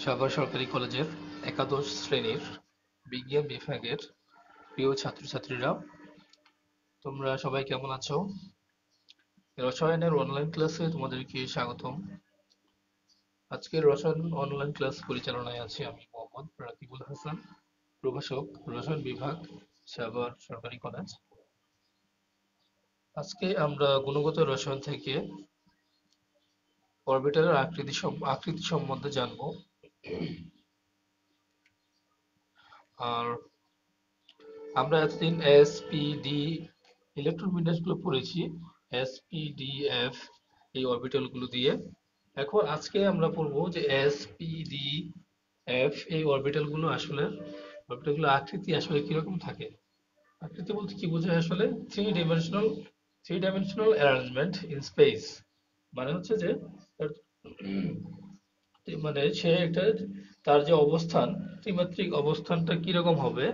সাভার সরকারি কলেজের একাদশ শ্রেণীর বিজ্ঞান বিভাগের প্রিয় ছাত্রছাত্রীরা, তোমরা সবাই কেমন আছো? রসায়নের অনলাইন ক্লাসে তোমাদেরকে স্বাগতম। আজকের রসায়ন অনলাইন ক্লাস পরিচালনায় আছি আমি মোহাম্মদ রাকিবুল হাসান, প্রভাষক, রসায়ন বিভাগ, সাভার সরকারি কলেজ। আজকে আমরা গুণগত রসায়ন থেকে অরবিটালের আকৃতি সম্বন্ধে জানবো। আর আমরা এতদিন এসপিডি ইলেকট্রন বিন্যাসগুলো পড়েছি, এসপিডিএফ এই অরবিটালগুলো দিয়ে। এখন আজকে আমরা পড়বো যে এসপিডিএফ এই অরবিটালগুলো আকৃতি আসলে কিরকম থাকে। আকৃতি বলতে কি বোঝায় আসলে? Three dimensional arrangement in space. মানে হচ্ছে যে মানে সে একটা, তার যে অবস্থান, ত্রিমাত্রিক অবস্থানটা কিরকম হবে,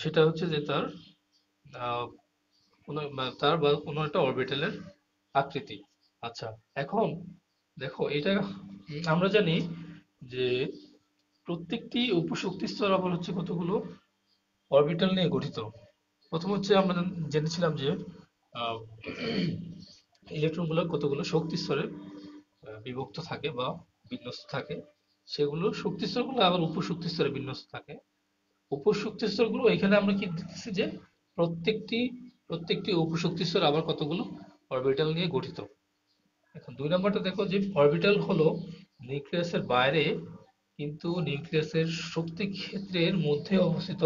সেটা হচ্ছে যে তার আহ, তার বা কোনো একটা অরবিটালের আকৃতি। আচ্ছা, এখন দেখো এটা আমরা জানি যে প্রত্যেকটি উপশক্তি স্তর আবার হচ্ছে কতগুলো অরবিটাল নিয়ে গঠিত। প্রথম হচ্ছে আমরা জেনেছিলাম যে ইলেকট্রন গুলো কতগুলো শক্তি স্তরে বিভক্ত থাকে বা বিন্যস্ত থাকে। সেগুলো শক্তি স্তরগুলো আবার উপশক্তি স্তরে বিন্যস্ত থাকে। উপশক্তি স্তরগুলো এখানে আমরা কি দিতেছি যে প্রত্যেকটি প্রত্যেকটি উপশক্তি স্তর আবার কতগুলো অরবিটাল নিয়ে গঠিত। এখন দুই নম্বরটা দেখো যে অরবিটাল হলো নিউক্লিয়াসের বাইরে কিন্তু নিউক্লিয়াসের শক্তি ক্ষেত্রের মধ্যে অবস্থিত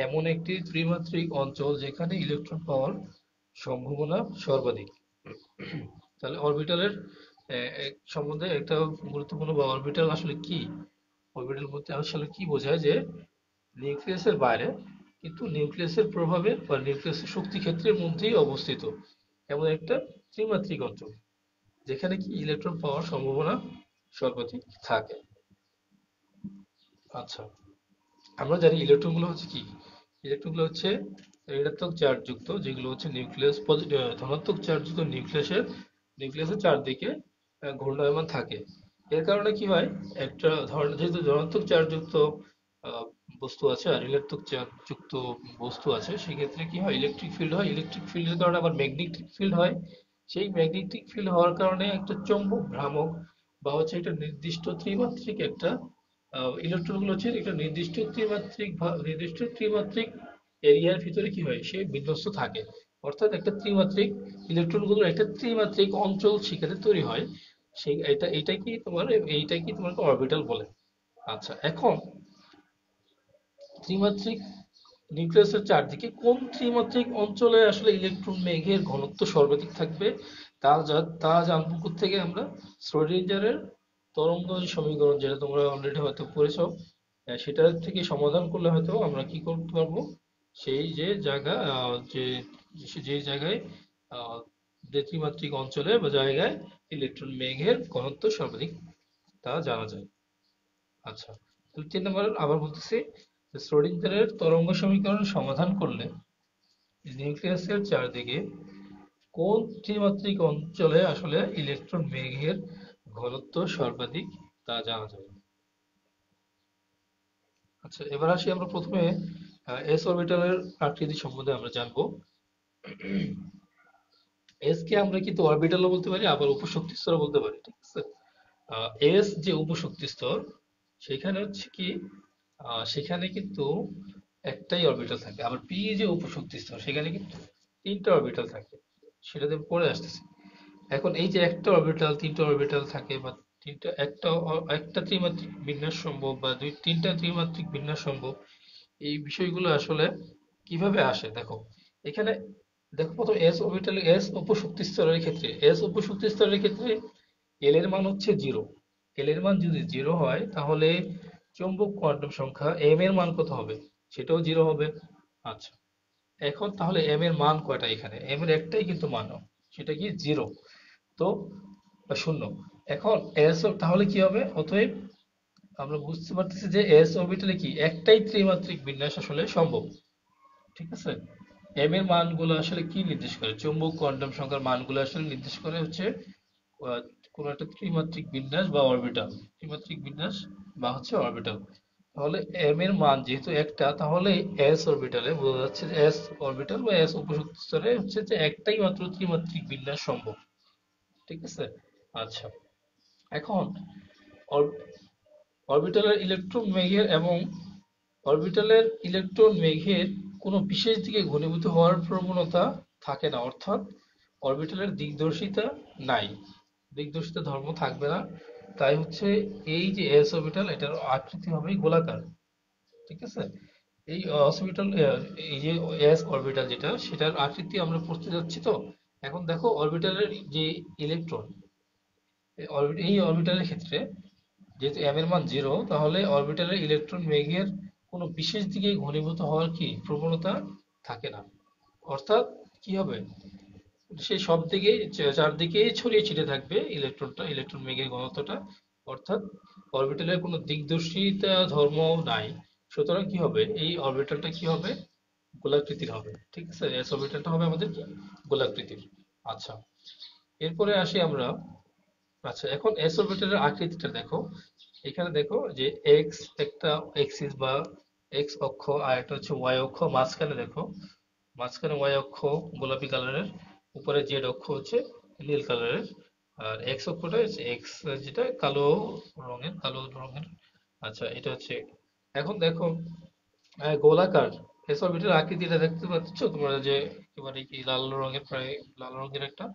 এমন একটি ত্রিমাত্রিক অঞ্চল যেখানে ইলেকট্রন পাওয়ার সম্ভাবনা সর্বাধিক। তাহলে অরবিটালের সম্বন্ধে একটা গুরুত্বপূর্ণ, বা অরবিটাল আসলে কি, অরবিটাল বলতে আসলে কি বোঝায় যে নিউক্লিয়াসের বাইরে কিন্তু নিউক্লিয়াসের প্রভাবে বা নিউক্লিয়াসের শক্তি ক্ষেত্রের মধ্যেই অবস্থিত এমন একটা ত্রিমাত্রিক অঞ্চল যেখানে কি ইলেকট্রন পাওয়ার সম্ভাবনা সর্বাধিক থাকে। আচ্ছা, আমরা জানি ইলেকট্রন গুলো হচ্ছে কি, ইলেকট্রন গুলো হচ্ছে ঋণাত্মক চার্জ যুক্ত, যেগুলো হচ্ছে ধনাত্মক চার্জ যুক্ত নিউক্লিয়াসের চারদিকে ঘূর্ণায়মান থাকে। এর কারণে কি হয়, একটা যেহেতু ধনাত্মক চার্জ যুক্ত আহ, বস্তু আছে আর ঋণাত্মক চার্জ যুক্ত বস্তু আছে, সেক্ষেত্রে কি হয়, ইলেকট্রিক ফিল্ড হয়, ইলেকট্রিক ফিল্ডের কারণে আবার ম্যাগনেটিক ফিল্ড হয়। সেই ম্যাগনেটিক ফিল্ড হওয়ার কারণে একটা চৌম্বক ভ্রামক বা হচ্ছে একটা নির্দিষ্ট ত্রিমাত্রিক একটা ইলেকট্রন গুলো হচ্ছে একটা নির্দিষ্ট ত্রিমাত্রিক এরিয়ার ভিতরে কি হয়, সে বিন্যস্ত থাকে। অর্থাৎ একটা ত্রিমাত্রিক ইলেকট্রন গুলোর একটা ত্রিমাত্রিক অঞ্চল সেখানে তৈরি হয়। সেই এইটা কি তোমার অরবিটাল বলে। আচ্ছা, এখন ত্রিমাত্রিক নিউক্লিয়াসের চারদিকে কোন ত্রিমাত্রিক অঞ্চলে আসলে ইলেকট্রন মেঘের ঘনত্ব সর্বাধিক থাকবে তা জানবো কোত্থেকে আমরা? শ্রোডিঞ্জারের তরঙ্গ সমীকরণ, যেটা তোমরা অলরেডি হয়তো পড়েছো, সেটা থেকে সমাধান করলে হয়তো আমরা কি করতে পারবো, সেই যে জায়গা যে জায়গায় আহ, যে ত্রিমাত্রিক অঞ্চলে বা জায়গায় ইলেকট্রন মেঘের ঘনত্ব সর্বাধিক তা জানা যায়। আচ্ছা, তাহলে 3 নম্বর আবার বলতেছি যে শ্রোডিঞ্জারের তরঙ্গ সমীকরণ সমাধান করলে নিউক্লিয়াসের চারদিকে কোন ত্রিমাত্রিক অঞ্চলে আসলে ইলেকট্রন মেঘের ঘনত্ব সর্বাধিক তা জানা যাবে। আচ্ছা, এবার আসি আমরা প্রথমে এস অরবিটালের আকৃতি সম্বন্ধে আমরা জানবো। এস কে আমরা কিন্তু অরবিটালও বলতে পারি, আবার উপশক্তি স্তরও বলতে পারি, ঠিক আছে? এস যে উপশক্তি স্তর, সেখানে হচ্ছে কি, সেখানে কিন্তু একটাই অরবিটাল থাকে। আবার পি যে উপশক্তি স্তর, সেখানে কিন্তু তিনটা অরবিটাল থাকে, সেটাতে পরে আসতেছে। এখন এই যে একটা অরবিটাল, তিনটা অরবিটাল থাকে, বা একটা ত্রিমাত্রিক বিন্যাস সম্ভব, বা তিনটা ত্রিমাত্রিক বিন্যাস সম্ভব, এই বিষয়গুলো আসলে কিভাবে আসে দেখো। এখানে দেখো, প্রথম এস উপশক্তি স্তরের ক্ষেত্রে এল এর মান হচ্ছে 0। এল এর মান যদি 0 হয়, তাহলে চৌম্বক কোয়ান্টাম সংখ্যা এম এর মান কত হবে? সেটাও 0 হবে। আচ্ছা, এখন তাহলে এম এর মান কয়টা? এখানে এম এর একটাই কিন্তু মান, সেটা কি 0, তো বা 0। এখন তাহলে কি হবে? অতএব আমরা বুঝতে পারতেছি যে এস অরবিটালে কি একটাই ত্রিমাত্রিক বিন্যাস আসলে সম্ভব, ঠিক আছে? এম এর মানগুলো আসলে কি নির্দেশ করে? চৌম্বক কোয়ান্টাম সংখ্যার মানগুলো আসলে নির্দেশ করে হচ্ছে কোন একটা ত্রিমাত্রিক বিন্যাস বা অরবিটাল, ত্রিমাত্রিক বিন্যাস বা হচ্ছে অরবিটাল। তাহলে এম এর মান যেহেতু একটা, তাহলে এস অরবিটালে বোঝা যাচ্ছে যে এস অরবিটাল বা এস উপশক্তি স্তরে হচ্ছে যে একটাই মাত্র ত্রিমাত্রিক বিন্যাস সম্ভব। ঠিক আছে। আচ্ছা, এখন অরবিটালের ইলেকট্রন মেঘের এবং অরবিটালের ইলেকট্রন মেঘের কোনো বিশেষ দিকে ঘনীভূত হওয়ার প্রবণতা থাকে না, অর্থাৎ অরবিটালের দিকদর্শিতা নাই, দিকদর্শিতা ধর্ম থাকবে না। তাই হচ্ছে এই যে এস অরবিটাল, এটার আকৃতি হবে গোলাকার। ঠিক আছে। এই অরবিটাল, এই যে এস অরবিটাল যেটা, সেটার আকৃতি আমরা পড়তে যাচ্ছি। তো এখন দেখো অরবিটালের যে ইলেকট্রন, এই অরবিটালের ক্ষেত্রে যেহেতু এম এর মান 0, তাহলে অরবিটালের ইলেকট্রন বেগের কোনো বিশেষ দিকে ঘনীভূত হওয়ার কি প্রবণতা থাকে না। অর্থাৎ কি হবে, সে সব দিকেই চারদিকেই ছড়িয়ে ছিটে থাকবে ইলেকট্রনটা, ইলেকট্রন বেগের ঘনত্বটা। অর্থাৎ অরবিটালের কোনো দিকদর্শিতা ধর্ম নাই। সুতরাং কি হবে, এই অরবিটালটা কি হবে, গোলাকৃতির হবে। ঠিক আছে, এস অরবিটালটা হবে আমাদের কি, গোলাকৃতির। আচ্ছা, এরপরে আসি আমরা। আচ্ছা, এখন এস অরবিটালের আকৃতিটা দেখো। এখানে দেখো যে এক্স একটা এক্সিস বা এক্স অক্ষ, আর একটা হচ্ছে ওয়াই অক্ষ। মাঝখানে দেখো, মাঝখানে ওয়াই অক্ষ গোলাপি কালারের, উপরে জেড অক্ষ হচ্ছে নীল কালারের, আর এক্স অক্ষটা হচ্ছে এক্স, যেটা কালো রঙের, কালো রঙের। আচ্ছা, এটা হচ্ছে। এখন দেখো গোলাকার এস অরবিটাল আকৃতিটা দেখতে পাচ্ছ তোমরা, যে একেবারে কি লাল রঙের, প্রায় লাল রঙের একটা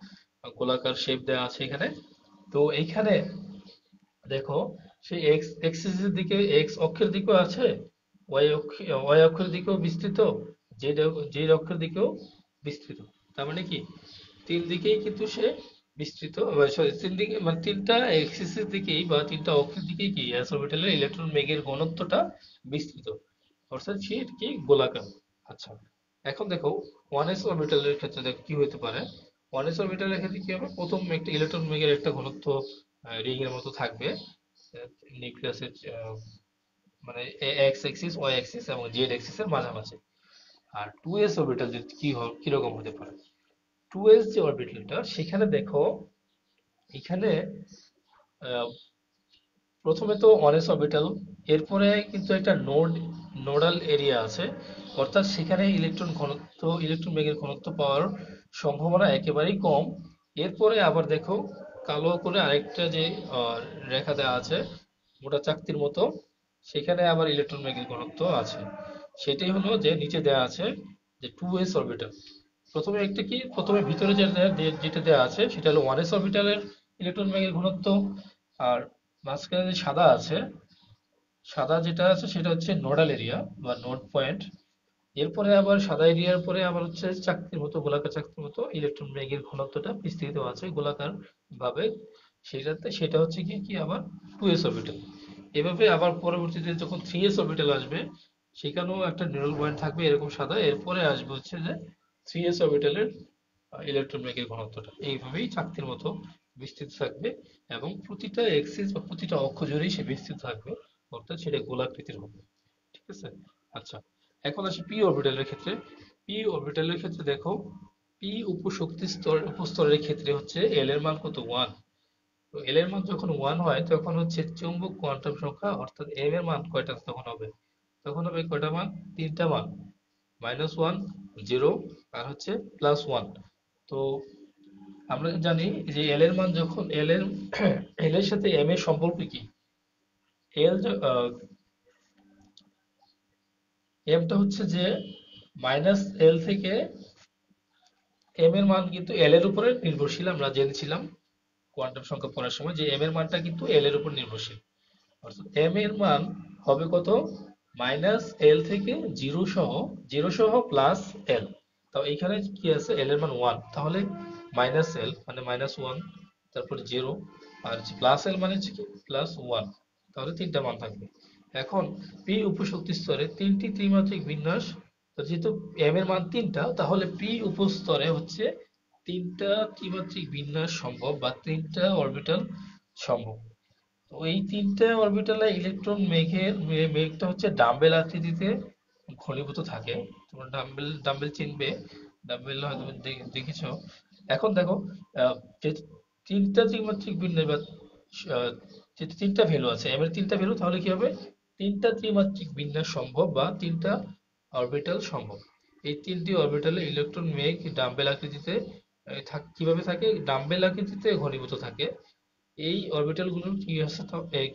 গোলাকার শেপ দেওয়া আছে এখানে। তো এইখানে দেখো, সেই এক্স এক্সিসের দিকে, এক্স অক্ষের দিকেও আছে, ওয়াই অক্ষের দিকেও বিস্তৃত, জেড জেড অক্ষের দিকেও বিস্তৃত। তার মানে কি, তিন দিকেই কিন্তু সে বিস্তৃত, সরি তিন দিকে মানে তিনটা এক্সিসের দিকেই বা তিনটা অক্ষের দিকেই কি এস অরবিটালের ইলেকট্রন বেগের ঘনত্বটা বিস্তৃত, অর্থাৎ সে কি গোলাকার। আচ্ছা, এখন দেখো ওয়ান এস অরবিটালের ক্ষেত্রে দেখো কি হতে পারে। ওয়ান এস অরবিটালের ক্ষেত্রে কি হবে, প্রথম একটা ইলেকট্রন বেগের একটা ঘনত্ব রিং এর মতো থাকবে নিউক্লিয়াসের, মানে এক্স অ্যাক্সিস, ওয়াই অ্যাক্সিস এবং জেড অ্যাক্সিস এর মাঝামাঝি। আর টু এস অরবিটাল যদি কিরকম হতে পারে, টু এস যে অরবিটালটা, সেখানে দেখো এখানে আহ, প্রথমে তো অনেস অরবিটাল, এরপরে কিন্তু একটা নোডাল এরিয়া আছে, অর্থাৎ সেখানে ইলেকট্রন ঘনত্ব, ইলেকট্রন বেগের ঘনত্ব পাওয়ার সম্ভাবনা একেবারেই কম। এরপরে আবার দেখো কালো করে আরেকটা যে আহ, রেখা দেওয়া আছে মোটা চাকতির মতো, সেখানে আবার ইলেকট্রন বেগের ঘনত্ব আছে। সেটাই হলো যে নিচে দেওয়া আছে যে টু এস অরবিটাল। প্রথমে একটা কি, প্রথমে ভিতরে যেটা দেওয়া আছে সেটা হলো ওয়ান এস অরবিটালের ইলেকট্রন বেগের ঘনত্ব। আর মাঝখানে যে সাদা আছে, সাদা যেটা আছে সেটা হচ্ছে নোডাল এরিয়া বা নোড পয়েন্ট। এরপরে আবার সাদা এরিয়ার পরে আবার হচ্ছে চাকতির মতো, গোলাকার চাকতির মতো ইলেকট্রন বেগের ঘনত্বটা বিস্তৃত আছে গোলাকার ভাবে। সেটা হচ্ছে কি কি আবার টু এস অরবিটাল। এভাবে আবার পরবর্তীতে যখন থ্রি এস অরবিটাল আসবে, সেখানেও একটা নিউট্রাল পয়েন্ট থাকবে এরকম সাদা। এরপরে আসবে হচ্ছে যে থ্রি এস অরবিটালের ইলেকট্রন বেগের ঘনত্বটা এইভাবেই চাকতির মতো বিস্তৃত থাকবে, এবং প্রতিটা এক্সিস বা প্রতিটা অক্ষ জুড়েই সে বিস্তৃত থাকবে, অর্থাৎ সেটা গোলাকৃতির হবে। ঠিক আছে। আচ্ছা, এখন আসি পি অরবিটালের ক্ষেত্রে। পি অরবিটালের ক্ষেত্রে দেখো, পি উপস্তরের ক্ষেত্রে হচ্ছে এল এর মান কত, 1। তো এল এর মান যখন 1 হয়, তখন হচ্ছে চৌম্বক কোয়ান্টাম সংখ্যা, অর্থাৎ এম এর মান কয়টা তখন হবে, তখন হবে কয়টা মান, তিনটা মান, -1, 0 আর হচ্ছে +1। তো আমরা জানি যে এল এর মান যখন এল এর সাথে এম এর সম্পর্ক কি, এল এমটা হচ্ছে যে -L থেকে এম এর মান কিন্তু এল এর উপরে নির্ভরশীল, আমরা জেনেছিলাম কোয়ান্টাম সংখ্যা পড়ার সময় যে এম এর মানটা কিন্তু এল এর উপর নির্ভরশীল। অর্থাৎ এম এর মান হবে কত, -L থেকে জিরো সহ +L। তাও এখানে কি আছে, এল এর মান 1, তাহলে -L মানে -1, তারপরে 0, আর +L মানে হচ্ছে কি +1, তাহলে তিনটা মান থাকবে। এখন পি উপশক্তি স্তরে তিনটি ত্রিমাত্রিক বিন্যাস, তো যেহেতু এম এর মান তিনটা, তাহলে পি উপস্তরে হচ্ছে তিনটা ত্রিমাত্রিক বিন্যাস সম্ভব বা তিনটা অরবিটাল সম্ভব। তো এই তিনটা অরবিটালে ইলেকট্রন মেঘটা হচ্ছে ডাম্বেল আকৃতিতে ঘনীভূত থাকে। তোমরা ডাম্বেল ডাম্বেল চিনবে, ডাম্বেল হয়তো দেখেছো। এখন দেখো, যে তিনটা ত্রিমাত্রিক বিন্যাস বা আহ, যে তিনটা ভ্যালু আছে m এর তিনটা ভ্যালু, তাহলে কি হবে? তিনটা ত্রিমাত্রিক বিন্যাস সম্ভব বা তিনটা অরবিটাল সম্ভব। এই তিনটি অরবিটালে ইলেকট্রন মেঘ ডাম্বেল আকৃতিতে কিভাবে থাকে? ডাম্বেল আকৃতিতে ঘনীভূত থাকে। এই অরবিটাল গুলোর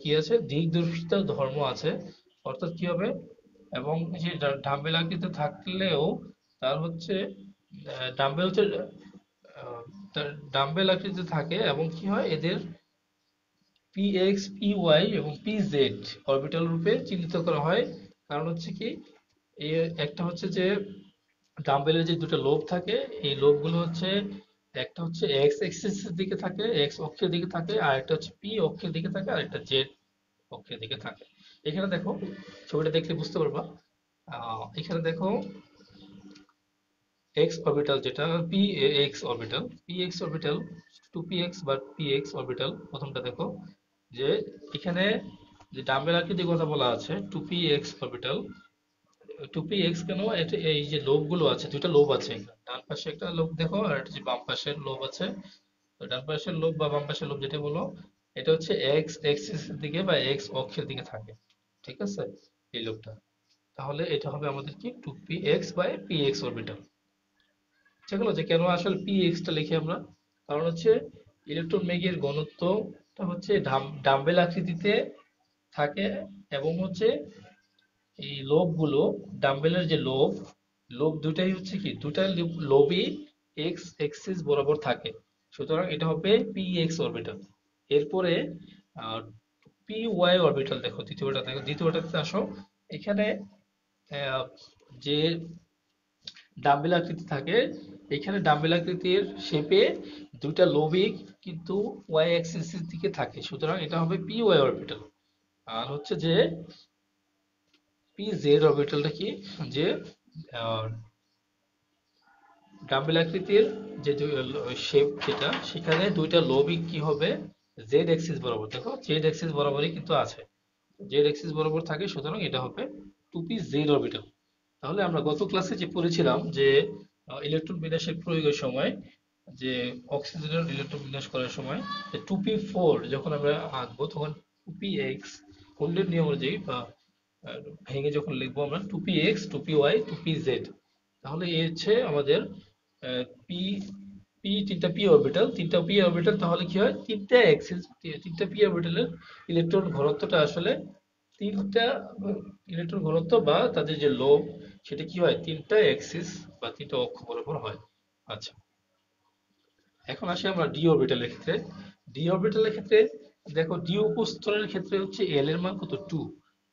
কি আছে, দিকদর্শিতা ধর্ম আছে। অর্থাৎ কি হবে, এবং যে ডাম্বেল আকৃতিতে থাকলেও তার হচ্ছে ডাম্বেল হচ্ছে আহ, তার ডাম্বেল আকৃতিতে থাকে, এবং কি হয় এদের px py এবং pz অরবিটাল রূপে চিহ্নিত করা হয়। কারণ হচ্ছে কি, একটা হচ্ছে যে ডাম্বেলের যে দুটো লোব থাকে, এই লোবগুলো হচ্ছে একটা হচ্ছে এক্স এক্সিস এর দিকে থাকে, এক্স অক্ষের দিকে থাকে, আর একটা হচ্ছে পি অক্ষের দিকে থাকে, আর একটা জেড অক্ষের দিকে থাকে। এখানে দেখো, ছবিটা দেখলে বুঝতে পারবা। এখানে দেখো এক্স অরবিটাল, যেটা P X orbital, P X orbital, two P X বা পি এক্স অরবিটাল, প্রথমটা দেখো যে এখানে যে ডাম্বেল আকৃতির কথা বলা আছে two P X orbital. Two P X কেন? এটা এই যে লোব গুলো আছে, দুইটা লোব আছে এখানে। ডান পাশে একটা লোব দেখো, আর একটা যে বাম পাশের লোব আছে। তো ডান পাশের লোব বা বাম পাশের লোব যেটা বলো, এটা হচ্ছে এক্স এক্সিস এর দিকে বা এক্স অক্ষের দিকে থাকে। ঠিক আছে, এই লোবটা। তাহলে এটা হবে আমাদের কি, two P X by P X orbital. ঠিক হলো যে কেন আসলে পি এক্স টা লিখি আমরা? কারণ হচ্ছে ইলেকট্রন মেঘের ঘনত্বটা হচ্ছে ডাম্বেল আকৃতিতে থাকে, এবং হচ্ছে এই লোব গুলো, ডাম্বেলের যে লোব, লোব দুটাই হচ্ছে কি, দুটা লোবই এক্স এক্সিস বরাবর থাকে। সুতরাং এটা হবে পি এক্স অরবিটাল। এরপরে পি ওয়াই অরবিটাল দেখো, দ্বিতীয়টা দেখো, দ্বিতীয়টাতে আসো। এখানে আহ, যে ডাম্বেল আকৃতি থাকে, এখানে ডাম্বেল আকৃতির শেপে দুইটা লোবই কিন্তু ওয়াই অ্যাক্সিস এর দিকে থাকে। সুতরাং এটা হবে পি ওয়াই অরবিটাল। আর হচ্ছে যে পি জেড অরবিটালটা কি, যে আহ, ডাম্বেল আকৃতির যে শেপ যেটা, সেখানে দুইটা লোবই কি হবে, জেড অ্যাক্সিস বরাবর, দেখো জেড অ্যাক্সিস বরাবরই কিন্তু আছে, জেড অ্যাক্সিস বরাবর থাকে। সুতরাং এটা হবে টু পি জেড অরবিটাল। তাহলে আমরা গত ক্লাসে যে পড়েছিলাম যে ইলেকট্রন বিন্যাসের প্রয়োগের সময়, যে অক্সিজেনের ইলেকট্রন বিন্যাস করার সময়, যে টু পি ফোর যখন আমরা আঁকবো, তখন টু পি এক্স কুন্ডের নিয়ম অনুযায়ী বা ভেঙে যখন লিখবো আমরা two P X, two P Y, two P Z, তাহলে এই হচ্ছে আমাদের পি পি তিনটা পি অরবিটাল, তিনটা পি অরবিটাল, তাহলে কি হয়, তিনটা অ্যাক্সিস, তিনটা পি অরবিটালের ইলেকট্রন ঘনত্বটা আসলে তিনটা ইলেকট্রন ঘনত্ব বা তাদের যে লোব, সেটা কি হয়, তিনটা অ্যাক্সিস বা তিনটা অক্ষ বরাবর হয়। আচ্ছা, এখন আসি আমরা ডি অরবিটালের ক্ষেত্রে। ডি অরবিটালের ক্ষেত্রে দেখো, ডি উপস্তরের ক্ষেত্রে হচ্ছে এল এর মান কত, টু।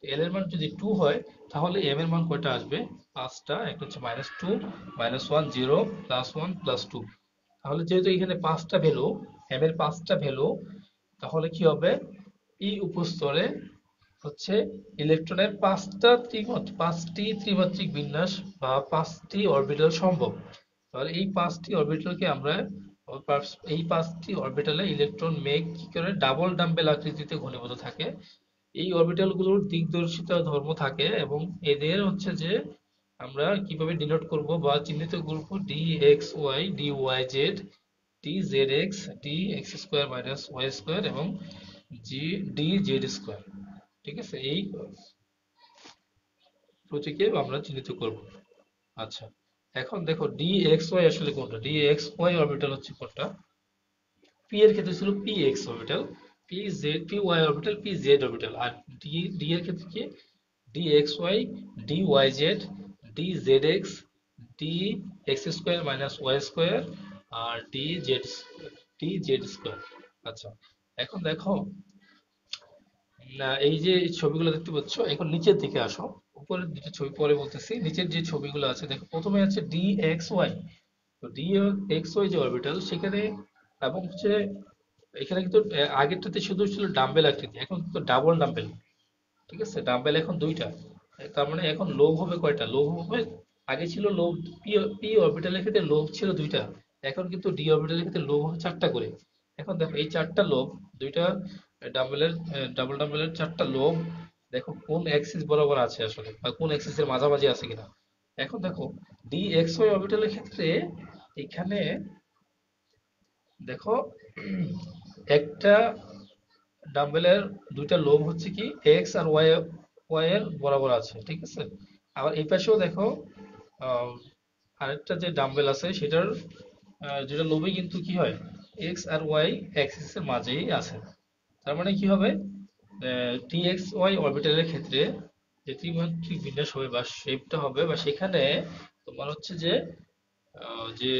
এল এর মান যদি টু হয়, তাহলে এম এর মান কয়টা আসবে, পাঁচটা। একটা হচ্ছে minus two, minus one, zero, plus one, plus two. তাহলে যেহেতু এখানে পাঁচটা ভ্যালু, এম এর পাঁচটা ভ্যালু, তাহলে কি হবে, ই উপস্তরে হচ্ছে ইলেকট্রনের পাঁচটি ত্রিমাত্রিক বিন্যাস বা পাঁচটি অরবিটাল সম্ভব। তাহলে এই পাঁচটি অরবিটালকে আমরা, এই পাঁচটি অরবিটালে ইলেকট্রন মেঘ কি করে, ডাবল ডাম্বেল আকৃতিতে ঘনীভূত থাকে। এই অরবিটাল গুলোর দিকদর্শিতা ধর্ম থাকে, এবং এদের হচ্ছে যে আমরা কিভাবে ডিনোট করব বা চিহ্নিত করব, d x Y, D Y Z, D Z x, D x square minus Y square, এবং জি ডি জেড স্কোয়ার। ঠিক আছে, এই প্রতীকে আমরা চিহ্নিত করব। আচ্ছা, এখন দেখো ডি এক্স ওয়াই আসলে কোনটা, ডি এক্স ওয়াই অরবিটাল হচ্ছে কোনটা? পি এর ক্ষেত্রে ছিল P X orbital, P Z, P Y orbital, P Z orbital. আর ডি ডি এর ক্ষেত্রে কি, D x Y, D Y Z, D Z x, D x square minus Y square, আর ডি জেড স্কোয়ার। আচ্ছা, এখন দেখো, না এই যে ছবিগুলো দেখতে পাচ্ছ, এখন নিচের দিকে আসো। উপরের দুটো ছবি পরে বলতেছি, নিচের যে ছবিগুলো আছে দেখো, প্রথমে আছে ডি এক্স ওয়াই। তো ডি এক্স ওয়াই যে অরবিটাল, সেখানে এবং হচ্ছে এখানে কিন্তু আগেরটাতে শুধু ছিল ডাম্বেল আকৃতি, এখন তো ডাবল ডাম্বেল। ঠিক আছে, ডাম্বেল এখন দুইটা। তার মানে এখন লোব হবে কয়টা, লোব হবে, আগে ছিল লোব, পি পি অরবিটালের ক্ষেত্রে লোব ছিল দুইটা, এখন কিন্তু ডি অরবিটালের ক্ষেত্রে লোব হবে চারটা করে। এখন দেখো এই চারটা লোব, দুইটা ডাম্বেলের, ডাবল ডাম্বেলের চারটা লোব, দেখো কোন অ্যাক্সিস বরাবর আছে আসলে, বা কোন অ্যাক্সিসের মাঝামাঝি আছে কিনা। এখন দেখো ডি এক্স ওয়াই অরবিটালের ক্ষেত্রে এখানে দেখো একটা ডাম্বেলের দুইটা লোব হচ্ছে কি এক্স আর ওয়াই ওয়াই এর বরাবর আছে, ঠিক আছে। আবার এই পাশেও দেখো আহ, আরেকটা যে ডাম্বেল আছে সেটার যেটা লোবে কিন্তু কি হয় এক্স আর ওয়াই অ্যাক্সিস এর মাঝেই আছে। তার মানে কি হবে টি এক্স ওয়াই অরবিটালের ক্ষেত্রে যে ত্রিমাত্রিক বিন্যাস হবে বা শেপটা হবে বা সেখানে তোমার হচ্ছে যে যে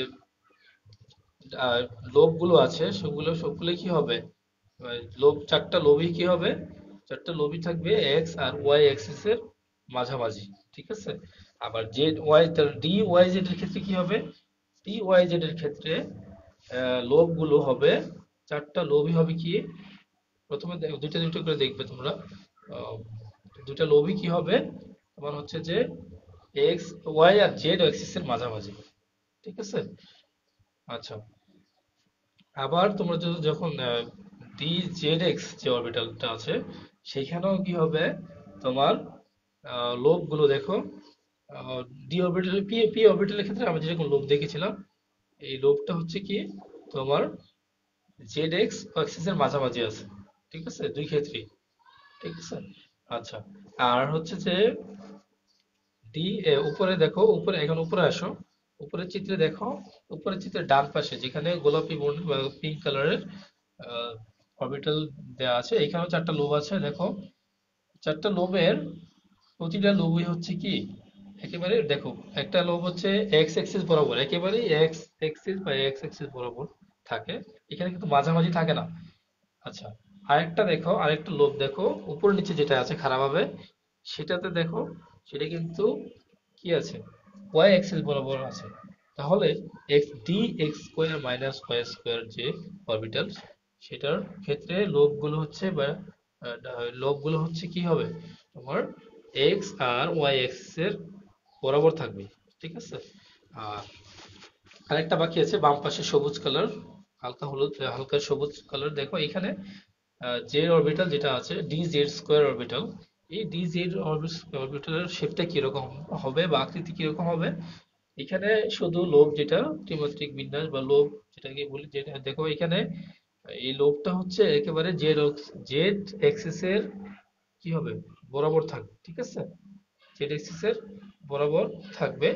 লোব গুলো আছে সেগুলো সবগুলো কি হবে লোব চারটা লোবই কি হবে চারটা লোবই থাকবে এক্স আর ওয়াই অ্যাক্সিস এর মাঝামাঝি, ঠিক আছে। আবার জেড ওয়াই তার ডি ওয়াই জেড এর ক্ষেত্রে কি হবে ডি ওয়াই জেড এর ক্ষেত্রে লোব গুলো হবে চারটা লোবই হবে কি প্রথমে দুইটা দুইটা করে দেখবে তোমরা আহ, দুইটা লোবই কি হবে তোমার হচ্ছে যে এক্স ওয়াই আর জেড অ্যাক্সিস এর মাঝামাঝি, ঠিক আছে। আচ্ছা, আবার তোমরা যখন ডি জেড এক্স যে অরবিটালটা আছে সেখানেও কি হবে তোমার লোব গুলো দেখো ডি অরবিটাল পি পি অরবিটালের ক্ষেত্রে আমরা যেরকম লোব দেখেছিলাম এই লোবটা হচ্ছে কি তোমার জেড এক্স অ্যাক্সিস এর মাঝামাঝি আছে, ঠিক আছে দুই ক্ষেত্রেই, ঠিক আছে। আচ্ছা, আর হচ্ছে যে ডি উপরে দেখো উপরে এখন উপরে আসো উপরের চিত্রে দেখো উপরের চিত্রের ডান পাশে যেখানে গোলাপি বর্ণ বা পিঙ্ক কালারের অরবিটাল দেওয়া আছে এখানেও চারটা লোব আছে দেখো চারটা লোবের প্রতিটা লোবই হচ্ছে কি একেবারে দেখো একটা লোব হচ্ছে এক্স অ্যাক্সিস বরাবর একেবারে এক্স অ্যাক্সিস বা এক্স অ্যাক্সিস বরাবর থাকে, এখানে কিন্তু মাঝামাঝি থাকে না। আচ্ছা, আরেকটা দেখো আরেকটা লোব দেখো উপর নিচে যেটা আছে খারাপভাবে সেটাতে দেখো সেটা কিন্তু কি আছে ওয়াই অ্যাক্সিস বরাবর আছে। তাহলে x D x square minus Y square যে অরবিটাল সেটার ক্ষেত্রে লোবগুলো হচ্ছে বা লোবগুলো হচ্ছে কি হবে তোমার এক্স আর ওয়াই অ্যাক্সিস এর বরাবর থাকবে, ঠিক আছে। আর আরেকটা বাকি আছে বাম পাশে সবুজ কালার হালকা হলুদ হালকা সবুজ কালার দেখো এখানে জেড অরবিটাল যেটা আছে ডি জেড স্কোয়ার অরবিটাল এই ডি জেড অরবিটালের শেপটা কিরকম হবে বা আকৃতি কিরকম হবে এখানে শুধু লোব যেটা ত্রিমাত্রিক বিন্যাস বা লোব যেটাকে বলি যেটা দেখো এখানে এই লোবটা হচ্ছে একেবারে জেড জেড এক্সিস এর কি হবে বরাবর থাকবে, ঠিক আছে। জেড এক্সিস এর বরাবর থাকবে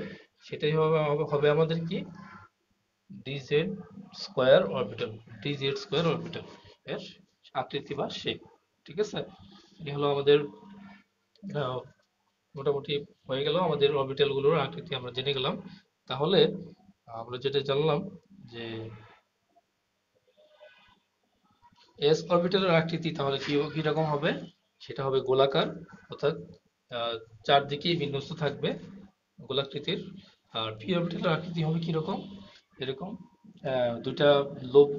সেটাই হবে হবে আমাদের কি DZ square orbital DZ square orbital এর আকৃতি বা শেপ, ঠিক আছে। এই হলো আমাদের আহ, মোটামুটি হয়ে গেল আমাদের অরবিটাল গুলোর আকৃতি আমরা জেনে গেলাম। তাহলে আমরা যেটা জানলাম যে এস অরবিটালের আকৃতি তাহলে কি কি রকম হবে সেটা হবে গোলাকার অর্থাৎ আহ, চারদিকেই বিন্যস্ত থাকবে গোলাকৃতির। আর পি অরবিটালের আকৃতি হবে কি রকম এরকম দুইটা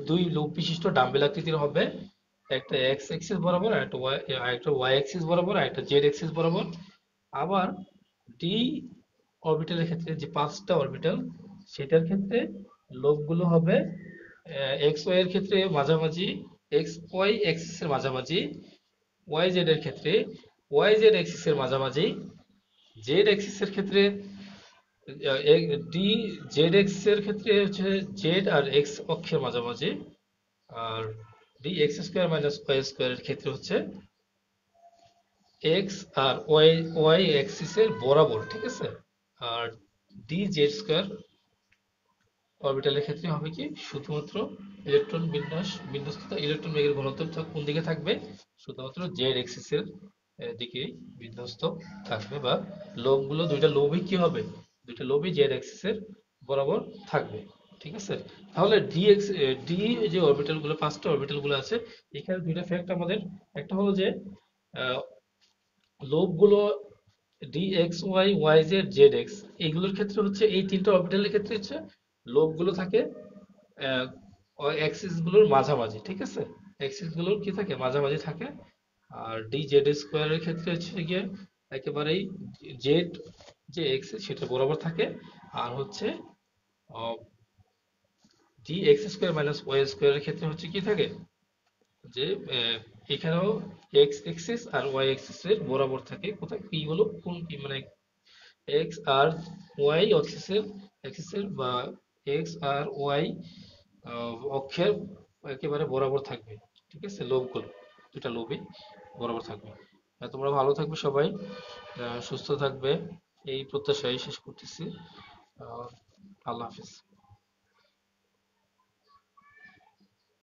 দুই লোব বিশিষ্ট ডাম্বেল আকৃতির হবে একটা এক্স অ্যাক্সিস বরাবর আর একটা ওয়াই অ্যাক্সিস বরাবর আর একটা জেড অ্যাক্সিস বরাবর। আবার ডি অরবিটালের ক্ষেত্রে যে পাঁচটা অরবিটাল সেটার ক্ষেত্রে লোবগুলো হবে এক্স ওয়াই এর ক্ষেত্রে মাঝামাঝি এক্স ওয়াই অ্যাক্সিস এর মাঝামাঝি ওয়াই জেড এর ক্ষেত্রে ওয়াই জেড অ্যাক্সিস এর মাঝামাঝি জেড অ্যাক্সিস এর ক্ষেত্রে ডি জেড এক্স এর ক্ষেত্রে হচ্ছে জেড আর এক্স অক্ষের মাঝামাঝি আর D x square minus Y square এর ক্ষেত্রে হচ্ছে এক্স আর ওয়াই ওয়াই অ্যাক্সিস এর বরাবর, ঠিক আছে। আর ডি জেড স্কোয়ার অরবিটালের ক্ষেত্রে হবে কি শুধুমাত্র ইলেকট্রন বিন্যস্ততা ইলেকট্রন বেগের ঘনত্ব কোন দিকে থাকবে শুধুমাত্র জেড এক্সিস এর দিকেই বিন্যস্ত থাকবে বা লোবগুলো দুইটা লোবই কি হবে দুইটা লোবই জেড এক্সিস এর বরাবর থাকবে, ঠিক আছে। তাহলে ডি এক্স ডি যে অরবিটাল গুলো পাঁচটা অরবিটাল গুলো আছে এখানে দুইটা ফ্যাক্ট আমাদের একটা হলো যে লোবগুলো D x Y Y Z Z X এইগুলোর ক্ষেত্রে হচ্ছে এই তিনটা অরবিটালের ক্ষেত্রে হচ্ছে লোবগুলো থাকে অ্যাক্সিস গুলোর মাঝামাঝি, ঠিক আছে। অ্যাক্সিস গুলোর কি থাকে মাঝামাঝি থাকে। আর ডি জেড স্কোয়ারের ক্ষেত্রে হচ্ছে গিয়ে একেবারেই জেড যে এক্স সেটা বরাবর থাকে। আর হচ্ছে d x square minus y স্কোয়ারের ক্ষেত্রে হচ্ছে কি থাকে যে এখানেও এক্স এক্সিস আর ওয়াই এক্সিস এর বরাবর থাকে কোথায় কি হলো কোন কি মানে এক্স আর ওয়াই অক্সিসের অ্যাক্সিসের বা এক্স আর ওয়াই অক্ষের একেবারে বরাবর থাকবে। ঠিক আছে, লোবগুলো, দুটা লোবই বরাবর থাকবে। তোমরা ভালো থাকবে সবাই, সুস্থ থাকবে, এই প্রত্যাশায় শেষ করতেছি। আল্লাহ হাফিজ।